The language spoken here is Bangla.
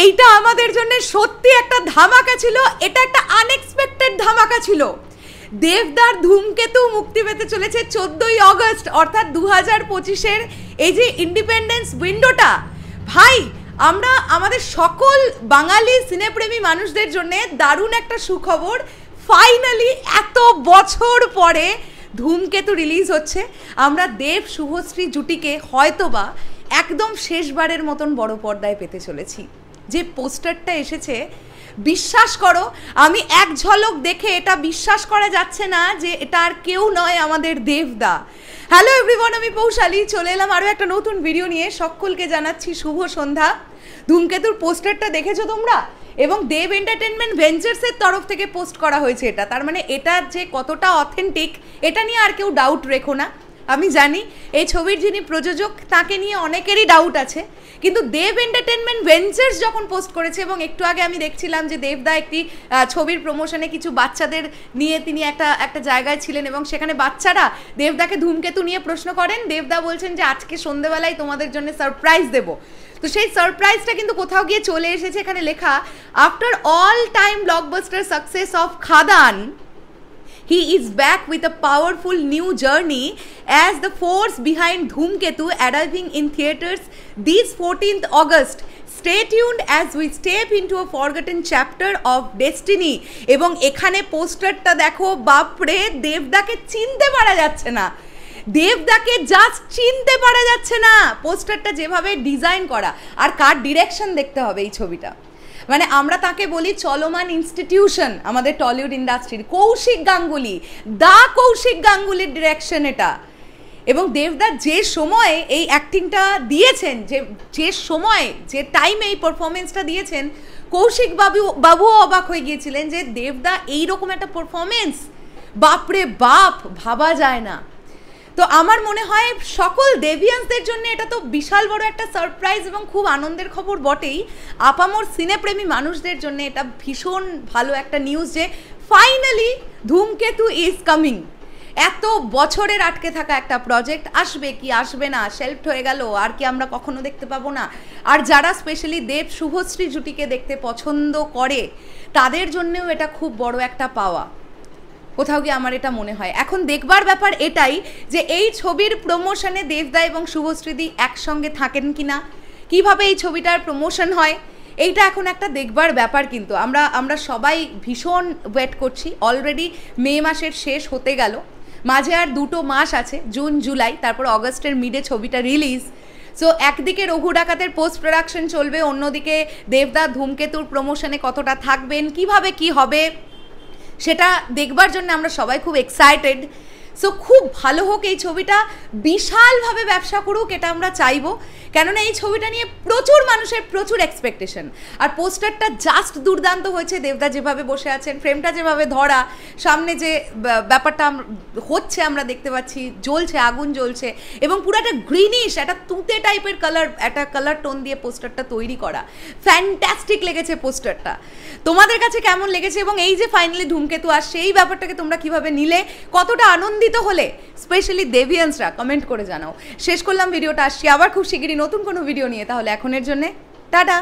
এইটা আমাদের জন্য সত্যি একটা ধামাকা ছিল, এটা একটা আনএক্সপেক্টেড ধামাকা ছিল। দেবদার ধূমকেতু মুক্তি পেতে চলেছে 14ই অগস্ট, অর্থাৎ 2025-এর এই যে ইন্ডিপেন্ডেন্স উইন্ডোটা, ভাই আমরা আমাদের সকল বাঙালি সিনেপ্রেমী মানুষদের জন্য দারুণ একটা সুখবর। ফাইনালি এত বছর পরে ধূমকেতু রিলিজ হচ্ছে। আমরা দেব শুভশ্রী জুটিকে হয়তোবা একদম শেষবারের মতন বড় পর্দায় পেতে চলেছি। যে পোস্টারটা এসেছে, বিশ্বাস করো আমি এক ঝলক দেখে এটা বিশ্বাস করা যাচ্ছে না যে এটা আর কেউ নয়, আমাদের দেবদা। হ্যালো এভরিওয়ান, আমি পৌশালী চলে এলাম আরও একটা নতুন ভিডিও নিয়ে। সকলকে জানাচ্ছি শুভ সন্ধ্যা। ধূমকেতুর পোস্টারটা দেখেছো তোমরা? এবং দেব এন্টারটেনমেন্ট ভেঞ্চার্সের তরফ থেকে পোস্ট করা হয়েছে এটা। তার মানে এটা যে কতটা অথেন্টিক এটা নিয়ে আর কেউ ডাউট রেখো না। আমি জানি এই ছবির যিনি প্রযোজক তাকে নিয়ে অনেকেরই ডাউট আছে, কিন্তু দেব এন্টারটেনমেন্ট ভেঞ্চার্স যখন পোস্ট করেছে, এবং একটু আগে আমি দেখছিলাম যে দেবদা একটি ছবির প্রমোশনে কিছু বাচ্চাদের নিয়ে তিনি একটা জায়গায় ছিলেন, এবং সেখানে বাচ্চারা দেবদাকে ধূমকেতু নিয়ে প্রশ্ন করেন। দেবদা বলছেন যে আজকে সন্ধ্যেবেলায় তোমাদের জন্য সারপ্রাইজ দেবো। তো সেই সারপ্রাইজটা কিন্তু কোথাও গিয়ে চলে এসেছে। এখানে লেখা, after all time blockbuster success of Khadaan, he is back with a powerful new journey as the force behind Dhoomketu arriving in theatres this 14th August. Stay tuned as we step into a forgotten chapter of destiny. এবং এখানে পোস্টারটা দেখো, বাপরে দেবদাকে চিনতে পারা যাচ্ছে না, দেবদাকে জাস্ট চিনতে পারা যাচ্ছে না। পোস্টারটা যেভাবে ডিজাইন করা, আর কার ডিরেকশন দেখতে হবে এই ছবিটা, মানে আমরা তাকে বলি চলমান ইনস্টিটিউশন আমাদের টলিউড ইন্ডাস্ট্রির, কৌশিক গাঙ্গুলি, কৌশিক গাঙ্গুলির ডিরেকশন এটা। এবং দেবদা যে সময়ে এই অ্যাক্টিংটা দিয়েছেন, যে সময় যে টাইমে এই পারফরমেন্সটা দিয়েছেন, কৌশিক বাবুও অবাক হয়ে গিয়েছিলেন যে দেবদা এইরকম একটা পারফরমেন্স, বাপরে বাপ, ভাবা যায় না। তো আমার মনে হয় সকল দেভিয়ান্সদের জন্য এটা তো বিশাল বড় একটা সারপ্রাইজ এবং খুব আনন্দের খবর বটেই। আপামর সিনেপ্রেমী মানুষদের জন্য এটা ভীষণ ভালো একটা নিউজ যে ফাইনালি ধূমকেতু ইজ কামিং। এত বছরের আটকে থাকা একটা প্রজেক্ট আসবে কি আসবে না, শেলফড হয়ে গেল, আর কি আমরা কখনো দেখতে পাবো না। আর যারা স্পেশালি দেব শুভশ্রী জুটিকে দেখতে পছন্দ করে তাদের জন্যও এটা খুব বড় একটা পাওয়া। কোথাও গিয়ে আমার এটা মনে হয় এখন দেখবার ব্যাপার এটাই যে এই ছবির প্রমোশনে দেবদা এবং শুভশ্রীদি একসঙ্গে থাকেন কিনা, কিভাবে এই ছবিটার প্রমোশন হয়, এইটা এখন একটা দেখবার ব্যাপার। কিন্তু আমরা সবাই ভীষণ ওয়েট করছি। অলরেডি মে মাসের শেষ হতে গেল, মাঝে আর 2 মাস আছে, জুন জুলাই, তারপর অগস্টের মিডে ছবিটা রিলিজ। সো একদিকে রঘু ডাকাতের পোস্ট প্রোডাকশন চলবে, অন্যদিকে দেবদা ধূমকেতুর প্রমোশনে কতটা থাকবেন, কিভাবে কি হবে, সেটা দেখবার জন্য আমরা সবাই খুব এক্সাইটেড। সো খুব ভালো হোক এই ছবিটা, বিশালভাবে ব্যবসা করুক, এটা আমরা চাইবো। কেননা এই ছবিটা নিয়ে প্রচুর মানুষের প্রচুর এক্সপেকটেশন। আর পোস্টারটা জাস্ট দুর্দান্ত হয়েছে। দেবদা যেভাবে বসে আছেন, ফ্রেমটা যেভাবে ধরা, সামনে যে ব্যাপারটা হচ্ছে আমরা দেখতে পাচ্ছি, জ্বলছে, আগুন জ্বলছে, এবং পুরো একটা গ্রিনিশ, একটা তুঁতে টাইপের একটা কালার টোন দিয়ে পোস্টারটা তৈরি করা। ফ্যান্টাস্টিক লেগেছে পোস্টারটা। তোমাদের কাছে কেমন লেগেছে? এবং এই যে ফাইনালি ধূমকেতু আসছে, এই ব্যাপারটাকে তোমরা কিভাবে নিলে, কতটা আনন্দিত হলে, স্পেশালি দেভিয়ান্সরা কমেন্ট করে জানাও। শেষ করলাম ভিডিওটা, আসছি আবার খুব শিগগিরই নতুন কোনো ভিডিও নিয়ে। তাহলে এখনের জন্যে টাটা।